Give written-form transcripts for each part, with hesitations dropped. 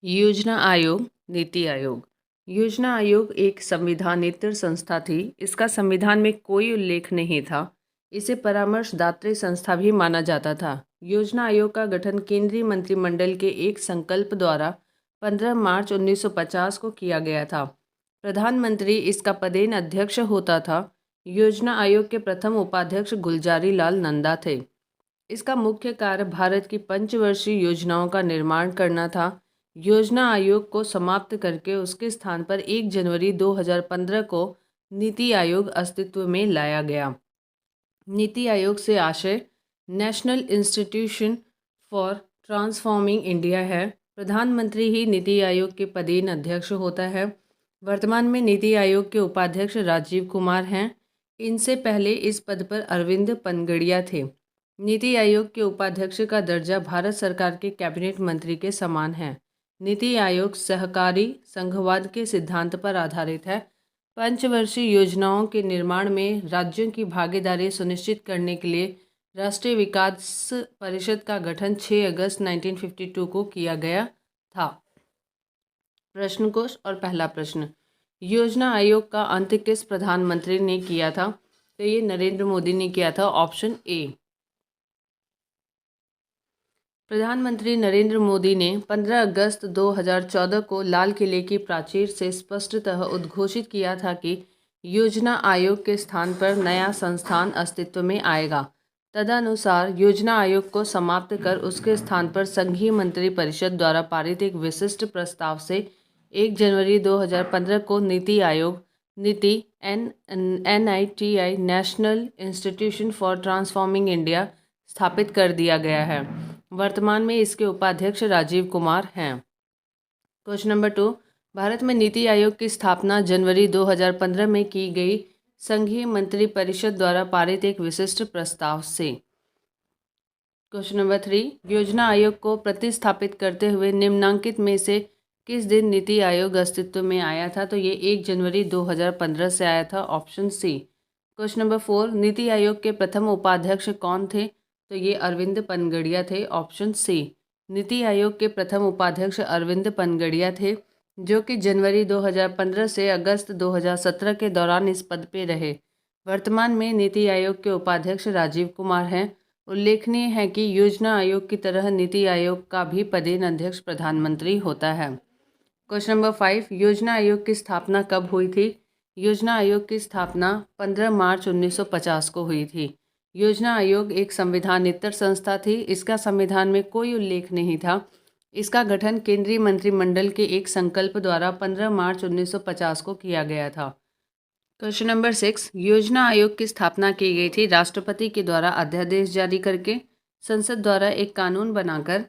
योजना आयोग, नीति आयोग। योजना आयोग एक संविधानेतर संस्था थी। इसका संविधान में कोई उल्लेख नहीं था। इसे परामर्शदात्री संस्था भी माना जाता था। योजना आयोग का गठन केंद्रीय मंत्रिमंडल के एक संकल्प द्वारा 15 मार्च 1950 को किया गया था। प्रधानमंत्री इसका पदेन अध्यक्ष होता था। योजना आयोग के प्रथम उपाध्यक्ष गुलजारी लाल नंदा थे। इसका मुख्य कार्य भारत की पंचवर्षीय योजनाओं का निर्माण करना था। योजना आयोग को समाप्त करके उसके स्थान पर 1 जनवरी 2015 को नीति आयोग अस्तित्व में लाया गया। नीति आयोग से आशय national institution for transforming India है। प्रधानमंत्री ही नीति आयोग के पदेन अध्यक्ष होता है। वर्तमान में नीति आयोग के उपाध्यक्ष राजीव कुमार हैं। इनसे पहले इस पद पर अरविंद पनगड़िया थे। नीति आयोग के उपाध्यक्ष का दर्जा भारत सरकार के कैबिनेट मंत्री के समान है। नीति आयोग सहकारी संघवाद के सिद्धांत पर आधारित है। पंचवर्षीय योजनाओं के निर्माण में राज्यों की भागीदारी सुनिश्चित करने के लिए राष्ट्रीय विकास परिषद का गठन 6 अगस्त 1952 को किया गया था। प्रश्न कोश और पहला प्रश्न, योजना आयोग का अंत किस प्रधानमंत्री ने किया था? तो ये नरेंद्र मोदी ने किया था, ऑप्शन ए। प्रधानमंत्री नरेंद्र मोदी ने 15 अगस्त 2014 को लाल किले की प्राचीर से स्पष्टतः उद्घोषित किया था कि योजना आयोग के स्थान पर नया संस्थान अस्तित्व में आएगा। तदनुसार योजना आयोग को समाप्त कर उसके स्थान पर संघीय मंत्री परिषद द्वारा पारित एक विशिष्ट प्रस्ताव से 1 जनवरी 2015 को NITI Aayog NITI NITI national institution for transforming India स्थापित कर दिया गया है। वर्तमान में इसके उपाध्यक्ष राजीव कुमार हैं। क्वेश्चन नंबर 2, भारत में नीति आयोग की स्थापना जनवरी 2015 में की गई संघीय मंत्री परिषद द्वारा पारित एक विशिष्ट प्रस्ताव से। क्वेश्चन नंबर 3, योजना आयोग को प्रतिस्थापित करते हुए निम्नांकित में से किस दिन नीति आयोग अस्तित्व में आया था? तो ये 1 जनवरी 2015 से आया था, option C. Question number 4, NITI Aayog के प्रथम उपाध्यक्ष कौन थे? तो ये अरविंद पनगड़िया थे, ऑप्शन सी। नीति आयोग के प्रथम उपाध्यक्ष अरविंद पनगड़िया थे, जो कि जनवरी 2015 से अगस्त 2017 के दौरान इस पद पे रहे। वर्तमान में नीति आयोग के उपाध्यक्ष राजीव कुमार हैं। उल्लेखनीय है कि योजना आयोग की तरह नीति आयोग का भी पदेन अध्यक्ष प्रधानमंत्री होता है। क्वेश्चन नंबर 5, योजना आयोग की स्थापना कब हुई थी? योजना आयोग की स्थापना 15 मार्च 1950 को हुई थी। योजना आयोग एक संविधानेतर संस्था थी। इसका संविधान में कोई उल्लेख नहीं था। इसका गठन केंद्रीय मंत्रिमंडल के एक संकल्प द्वारा 15 मार्च 1950 को किया गया था। क्वेश्चन नंबर 6, योजना आयोग की स्थापना की गई थी राष्ट्रपति के द्वारा अध्यादेश जारी करके, संसद द्वारा एक कानून बनाकर,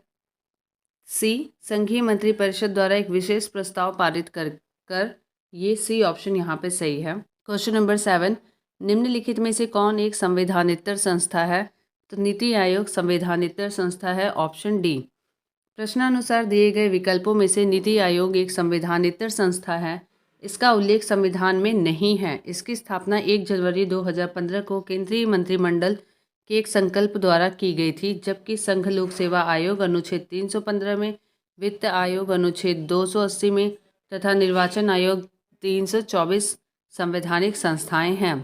सी संघीय मंत्रिपरिषद द्वारा एक विशेष प्रस्ताव पारित कर ये सी ऑप्शन यहाँ पे सही है। क्वेश्चन नंबर 7, निम्नलिखित में से कौन एक संवैधानिक संस्था है? तो नीति आयोग संवैधानिक संस्था है, ऑप्शन डी। प्रश्नानुसार दिए गए विकल्पों में से नीति आयोग एक संवैधानिक संस्था है। इसका उल्लेख संविधान में नहीं है। इसकी स्थापना 1 जनवरी 2015 को केंद्रीय मंत्रिमंडल के एक संकल्प द्वारा की गई थी, जबकि संघ लोक सेवा आयोग अनुच्छेद 315 में, वित्त आयोग अनुच्छेद 280 में तथा निर्वाचन आयोग 324 संवैधानिक संस्थाएं हैं।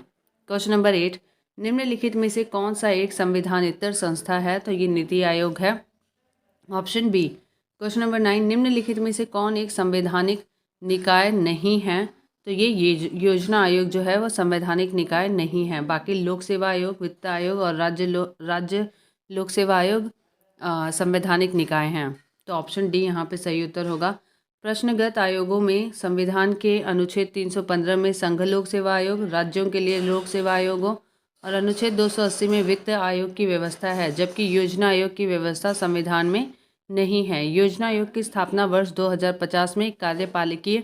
क्वेश्चन नंबर 8, निम्नलिखित में से कौन सा एक संविधानेतर संस्था है? तो ये नीति आयोग है, ऑप्शन बी। क्वेश्चन नंबर 9, निम्नलिखित में से कौन एक संवैधानिक निकाय नहीं है? तो ये योजना आयोग जो है वो संवैधानिक निकाय नहीं है। बाकी लोक सेवा आयोग, वित्त आयोग और राज्य लोक सेवा आयोग संवैधानिक निकाय हैं। तो ऑप्शन डी यहाँ पे सही उत्तर होगा। प्रश्नगत आयोगों में संविधान के अनुच्छेद 315 में संघ लोक सेवा आयोग, राज्यों के लिए लोक सेवा आयोगों और अनुच्छेद 280 में वित्त आयोग की व्यवस्था है, जबकि योजना आयोग की व्यवस्था संविधान में नहीं है। योजना आयोग की स्थापना वर्ष 2050 में कार्यपालिकीय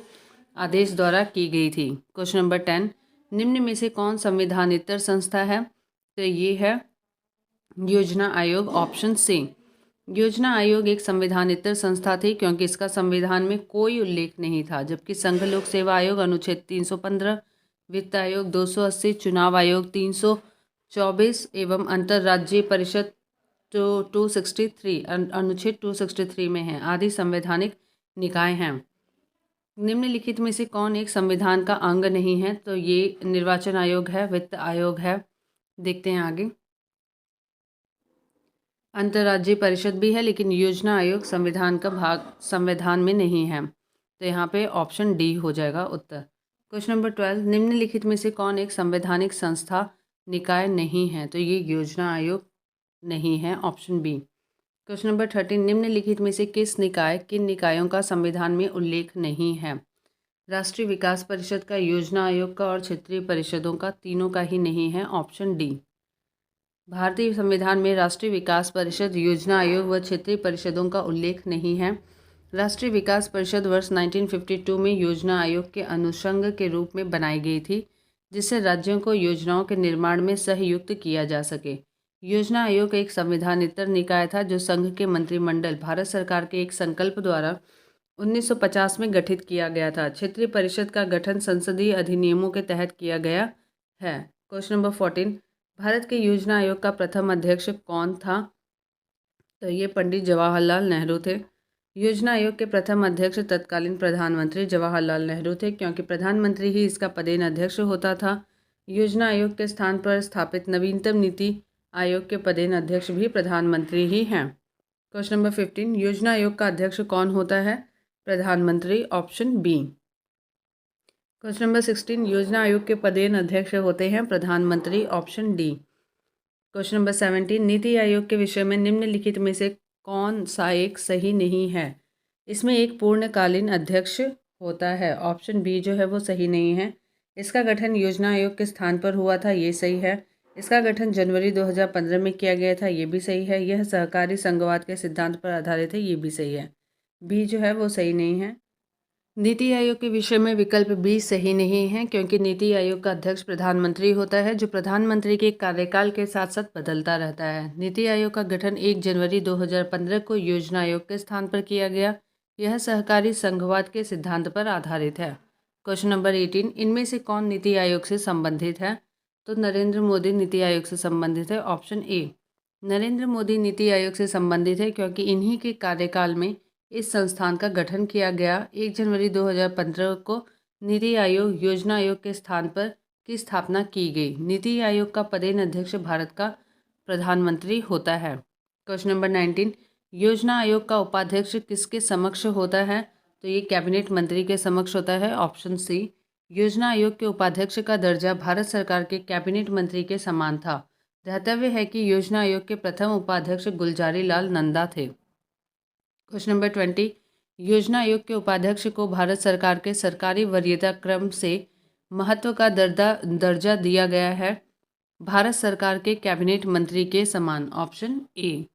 आदेश द्वारा की गई थी। क्वेश्चन नंबर 10, निम्न में से कौन संविधानेतर संस्था है? तो ये है योजना आयोग, ऑप्शन सी। योजना आयोग एक संविधानेतर संस्था थी क्योंकि इसका संविधान में कोई उल्लेख नहीं था, जबकि संघ लोक सेवा आयोग अनुच्छेद 315, वित्त आयोग 280, चुनाव आयोग 324 एवं अंतर्राज्यीय परिषद 263 अनुच्छेद 263 में है आदि संवैधानिक निकाय हैं। निम्नलिखित में से कौन एक संविधान का अंग नहीं है? तो ये निर्वाचन आयोग है, वित्त आयोग है। देखते हैं आगे। अंतर्राज्यीय परिषद भी है, लेकिन योजना आयोग संविधान का भाग संविधान में नहीं है, तो यहाँ पे ऑप्शन डी हो जाएगा उत्तर। क्वेश्चन नंबर 12, निम्नलिखित में से कौन एक संवैधानिक संस्था निकाय नहीं है? तो ये योजना आयोग नहीं है, ऑप्शन बी। क्वेश्चन नंबर 13, निम्नलिखित में से किन निकायों का संविधान में उल्लेख नहीं है? राष्ट्रीय विकास परिषद का, योजना आयोग का और क्षेत्रीय परिषदों का, तीनों का ही नहीं है, ऑप्शन डी। भारतीय संविधान में राष्ट्रीय विकास परिषद, योजना आयोग व क्षेत्रीय परिषदों का उल्लेख नहीं है। राष्ट्रीय विकास परिषद वर्ष 1952 में योजना आयोग के अनुषंग के रूप में बनाई गई थी, जिससे राज्यों को योजनाओं के निर्माण में सहयुक्त किया जा सके। योजना आयोग एक संविधानेतर निकाय था जो संघ के मंत्रिमंडल, भारत सरकार के एक संकल्प द्वारा 1950 में गठित किया गया था। क्षेत्रीय परिषद का गठन संसदीय अधिनियमों के तहत किया गया है। क्वेश्चन नंबर 14, भारत के योजना आयोग का प्रथम अध्यक्ष कौन था? तो ये पंडित जवाहरलाल नेहरू थे। योजना आयोग के प्रथम अध्यक्ष तत्कालीन प्रधानमंत्री जवाहरलाल नेहरू थे, क्योंकि प्रधानमंत्री ही इसका पदेन अध्यक्ष होता था। योजना आयोग के स्थान पर स्थापित नवीनतम नीति आयोग के पदेन अध्यक्ष भी प्रधानमंत्री ही हैं। क्वेश्चन नंबर 15, योजना आयोग का अध्यक्ष कौन होता है? प्रधानमंत्री, ऑप्शन बी। क्वेश्चन नंबर 16, योजना आयोग के पदेन अध्यक्ष होते हैं प्रधानमंत्री, option D. Question number 17, NITI Aayog के विषय में निम्नलिखित में से कौन सा एक सही नहीं है? इसमें एक पूर्णकालीन अध्यक्ष होता है, ऑप्शन बी जो है वो सही नहीं है। इसका गठन योजना आयोग के स्थान पर हुआ था, ये सही है। इसका गठन जनवरी 2015 में किया गया था, ये भी सही है। यह सहकारी संघवाद के सिद्धांत पर आधारित है, ये भी सही है। बी जो है वो सही नहीं है। नीति आयोग के विषय में विकल्प बी सही नहीं है, क्योंकि नीति आयोग का अध्यक्ष प्रधानमंत्री होता है, जो प्रधानमंत्री के कार्यकाल के साथ साथ बदलता रहता है। नीति आयोग का गठन 1 जनवरी 2015 को योजना आयोग के स्थान पर किया गया। यह सहकारी संघवाद के सिद्धांत पर आधारित है। क्वेश्चन नंबर 18, इनमें से कौन नीति आयोग से संबंधित है? तो नरेंद्र मोदी नीति आयोग से संबंधित है, ऑप्शन ए। नरेंद्र मोदी नीति आयोग से संबंधित है क्योंकि इन्हीं के कार्यकाल में इस संस्थान का गठन किया गया। 1 जनवरी 2015 को नीति आयोग योजना आयोग के स्थान पर की स्थापना की गई। नीति आयोग का पदेन अध्यक्ष भारत का प्रधानमंत्री होता है। क्वेश्चन नंबर 19, योजना आयोग का उपाध्यक्ष किसके समक्ष होता है? तो ये कैबिनेट मंत्री के समक्ष होता है, ऑप्शन सी। योजना आयोग के उपाध्यक्ष का दर्जा भारत सरकार के कैबिनेट मंत्री के समान था। ध्यातव्य है कि योजना आयोग के प्रथम उपाध्यक्ष गुलजारी लाल नंदा थे। क्वेश्चन नंबर 20, योजना आयोग के उपाध्यक्ष को भारत सरकार के सरकारी वरीयता क्रम से महत्व का दर्जा दिया गया है, भारत सरकार के कैबिनेट मंत्री के समान, ऑप्शन ए।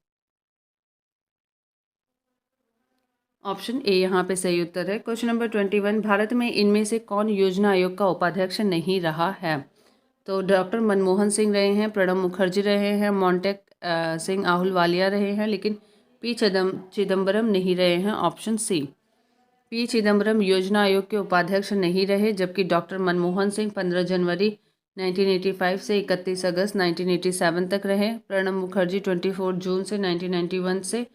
ऑप्शन ए यहाँ पे सही उत्तर है। क्वेश्चन नंबर 21, भारत में इनमें से कौन योजना आयोग का उपाध्यक्ष नहीं रहा है? तो डॉक्टर मनमोहन सिंह रहे हैं, प्रणब मुखर्जी रहे हैं, मोंटेक सिंह आहलूवालिया रहे हैं, लेकिन पी चिदम्बरम नहीं रहे हैं, ऑप्शन सी। पी चिदम्बरम योजना आयोग के उपाध्यक्ष नहीं रहे, जबकि डॉक्टर मनमोहन सिंह 15 जनवरी 1985 से 31 अगस्त 1987 तक रहे। प्रणब मुखर्जी 24 जून से 1991 से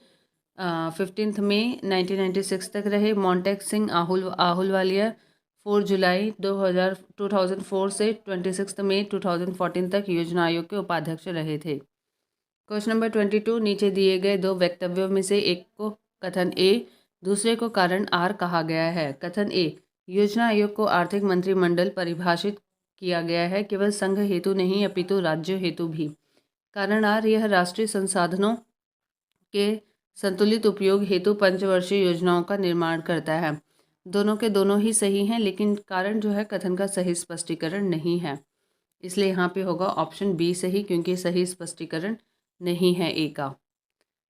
15 मई 1996 तक रहे। मोंटेक सिंह आहलूवालिया 4 जुलाई 2004 से 26 मई 2014 तक योजना आयोग के उपाध्यक्ष रहे थे। क्वेश्चन नंबर 22, नीचे दिए गए दो वक्तव्यों में से एक को कथन ए, दूसरे को कारण आर कहा गया है। कथन ए, योजना आयोग को आर्थिक मंत्रिमंडल परिभाषित किया गया है, केवल संघ हेतु नहीं अपितु राज्य हेतु भी। कारण आर, यह राष्ट्रीय संसाधनों के संतुलित उपयोग हेतु पंचवर्षीय योजनाओं का निर्माण करता है। दोनों के दोनों ही सही हैं, लेकिन कारण जो है कथन का सही स्पष्टीकरण नहीं है, इसलिए यहाँ पे होगा ऑप्शन बी सही, क्योंकि सही स्पष्टीकरण नहीं है ए का।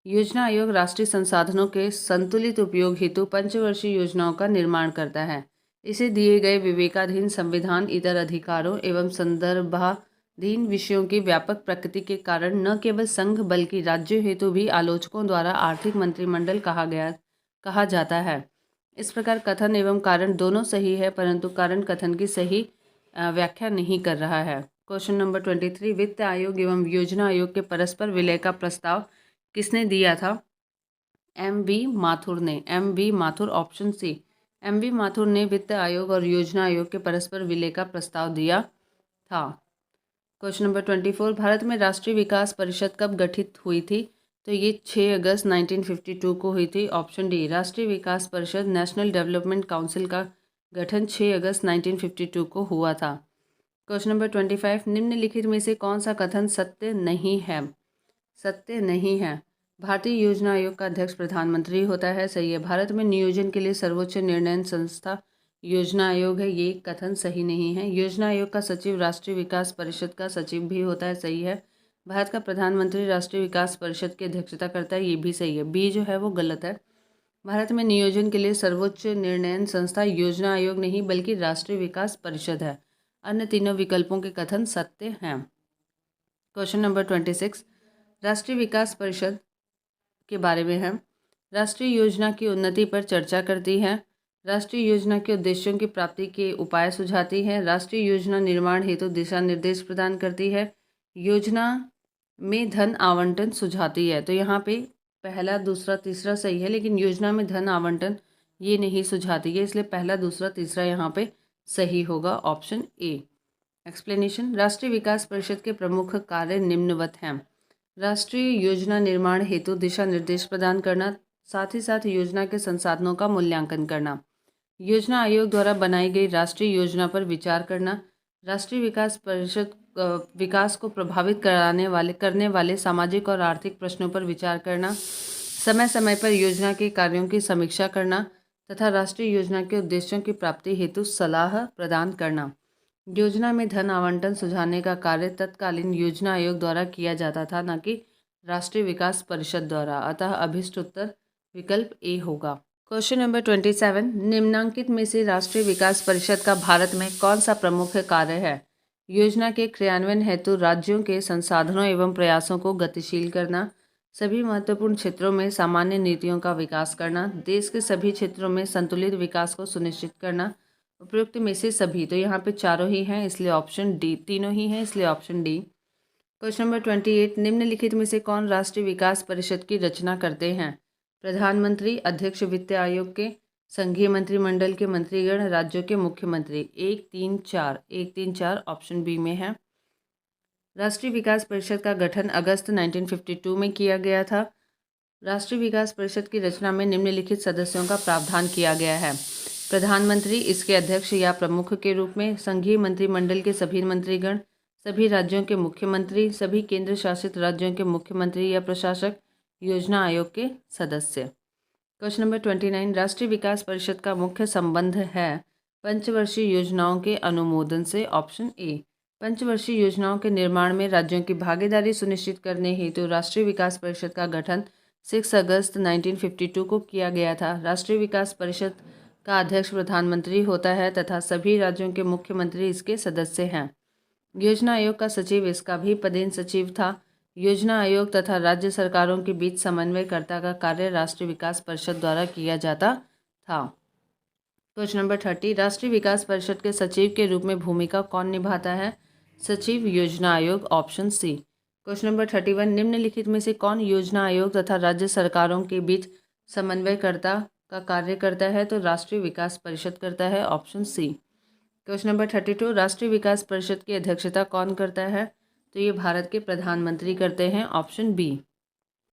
योजना आयोग राष्ट्रीय संसाधनों के संतुलित उपयोग हेतु पंचवर्षीय योजनाओं का निर्माण करता है। इसे दिए गए विवेकाधीन संविधान, इतर अधिकारों एवं संदर्भाधीन विषयों की व्यापक प्रकृति के कारण न केवल संघ बल्कि राज्यों हेतु भी आलोचकों द्वारा आर्थिक मंत्रिमंडल कहा जाता है। इस प्रकार कथन एवं कारण दोनों सही है, परंतु कारण कथन की सही व्याख्या नहीं कर रहा है। क्वेश्चन नंबर 23, वित्त आयोग एवं योजना आयोग के परस्पर विलय का प्रस्ताव किसने दिया था? MV माथुर ने, MV Mathur option C, MV Mathur ने वित्त आयोग और योजना आयोग के परस्पर विलय का प्रस्ताव दिया था। क्वेश्चन नंबर 24, भारत में राष्ट्रीय विकास परिषद कब गठित हुई थी? तो ये 6 अगस्त 1952 को हुई थी। ऑप्शन डी, राष्ट्रीय विकास परिषद नेशनल डेवलपमेंट काउंसिल का गठन 6 अगस्त 1952 को हुआ था। क्वेश्चन नंबर 25, निम्नलिखित में से कौन सा कथन सत्य नहीं है? सत्य नहीं है। भारतीय योजना आयोग का अध्यक्ष प्रधानमंत्री होता है, सही है। भारत में नियोजन के लिए सर्वोच्च निर्णय संस्था योजना आयोग है, ये कथन सही नहीं है। योजना आयोग का सचिव राष्ट्रीय विकास परिषद का सचिव भी होता है, सही है। भारत का प्रधानमंत्री राष्ट्रीय विकास परिषद की अध्यक्षता करता है, ये भी सही है। बी जो है वो गलत है। भारत में नियोजन के लिए सर्वोच्च निर्णय संस्था योजना आयोग नहीं बल्कि राष्ट्रीय विकास परिषद है। अन्य तीनों विकल्पों के कथन सत्य हैं। क्वेश्चन नंबर 26, राष्ट्रीय विकास परिषद के बारे में है। राष्ट्रीय योजना की उन्नति पर चर्चा करती है, राष्ट्रीय योजना के उद्देश्यों की प्राप्ति के उपाय सुझाती है, राष्ट्रीय योजना निर्माण हेतु दिशा निर्देश प्रदान करती है, योजना में धन आवंटन सुझाती है। तो यहाँ पे पहला दूसरा तीसरा सही है, लेकिन योजना में धन आवंटन ये नहीं सुझाती है, इसलिए पहला दूसरा तीसरा यहाँ पे सही होगा, ऑप्शन ए। एक्सप्लेनेशन, राष्ट्रीय विकास परिषद के प्रमुख कार्य निम्नवत हैं। राष्ट्रीय योजना निर्माण हेतु दिशा निर्देश प्रदान करना, साथ ही साथ योजना के संसाधनों का मूल्यांकन करना, योजना आयोग द्वारा बनाई गई राष्ट्रीय योजना पर विचार करना, राष्ट्रीय विकास परिषद विकास को प्रभावित करने वाले सामाजिक और आर्थिक प्रश्नों पर विचार करना, समय समय पर योजना के कार्यों की समीक्षा करना तथा राष्ट्रीय योजना के उद्देश्यों की प्राप्ति हेतु सलाह प्रदान करना। योजना में धन आवंटन सुझाने का कार्य तत्कालीन योजना आयोग द्वारा किया जाता था, न कि राष्ट्रीय विकास परिषद द्वारा। अतः अभिष्ट उत्तर विकल्प ए होगा। क्वेश्चन नंबर 27, निम्नांकित में से राष्ट्रीय विकास परिषद का भारत में कौन सा प्रमुख कार्य है? योजना के क्रियान्वयन हेतु राज्यों के संसाधनों एवं प्रयासों को गतिशील करना, सभी महत्वपूर्ण क्षेत्रों में सामान्य नीतियों का विकास करना, देश के सभी क्षेत्रों में संतुलित विकास को सुनिश्चित करना, उपयुक्त में से सभी। तो यहाँ पे चारों ही हैं, इसलिए ऑप्शन डी, तीनों ही हैं, इसलिए ऑप्शन डी। क्वेश्चन नंबर 28, निम्नलिखित में से कौन राष्ट्रीय विकास परिषद की रचना करते हैं? प्रधानमंत्री, अध्यक्ष वित्त आयोग के, संघीय मंत्रिमंडल के मंत्रीगण, राज्यों के मुख्यमंत्री। 1, 3, 4, 1, 3, 4 ऑप्शन बी में है। राष्ट्रीय विकास परिषद का गठन अगस्त 1952 में किया गया था। राष्ट्रीय विकास परिषद की रचना में निम्नलिखित सदस्यों का प्रावधान किया गया है। प्रधानमंत्री इसके अध्यक्ष या प्रमुख के रूप में, संघीय मंत्रिमंडल के सभी मंत्रीगण, सभी राज्यों के मुख्यमंत्री, सभी केंद्र शासित राज्यों के मुख्यमंत्री या प्रशासक, योजना आयोग के सदस्य। क्वेश्चन नंबर 29, राष्ट्रीय विकास परिषद का मुख्य संबंध है पंचवर्षीय योजनाओं के अनुमोदन से। ऑप्शन ए, पंचवर्षीय योजनाओं के निर्माण में राज्यों की भागीदारी सुनिश्चित करने हेतु राष्ट्रीय विकास परिषद का गठन 6 अगस्त 1952 को किया गया था। राष्ट्रीय विकास परिषद का अध्यक्ष प्रधानमंत्री होता है तथा सभी राज्यों के मुख्यमंत्री इसके सदस्य हैं। योजना आयोग का सचिव इसका भी पदेन सचिव था। योजना आयोग तथा राज्य सरकारों के बीच समन्वयकर्ता का कार्य राष्ट्रीय विकास परिषद द्वारा किया जाता था। क्वेश्चन नंबर 30, राष्ट्रीय विकास परिषद के सचिव के रूप में भूमिका कौन निभाता है? सचिव, योजना आयोग, ऑप्शन सी। क्वेश्चन नंबर 31, निम्नलिखित में से कौन योजना आयोग तथा राज्य सरकारों के बीच समन्वयकर्ता का कार्य करता है? तो राष्ट्रीय विकास परिषद करता है, ऑप्शन सी। क्वेश्चन नंबर 32, राष्ट्रीय विकास परिषद की अध्यक्षता कौन करता है? तो ये भारत के प्रधानमंत्री करते हैं, ऑप्शन बी।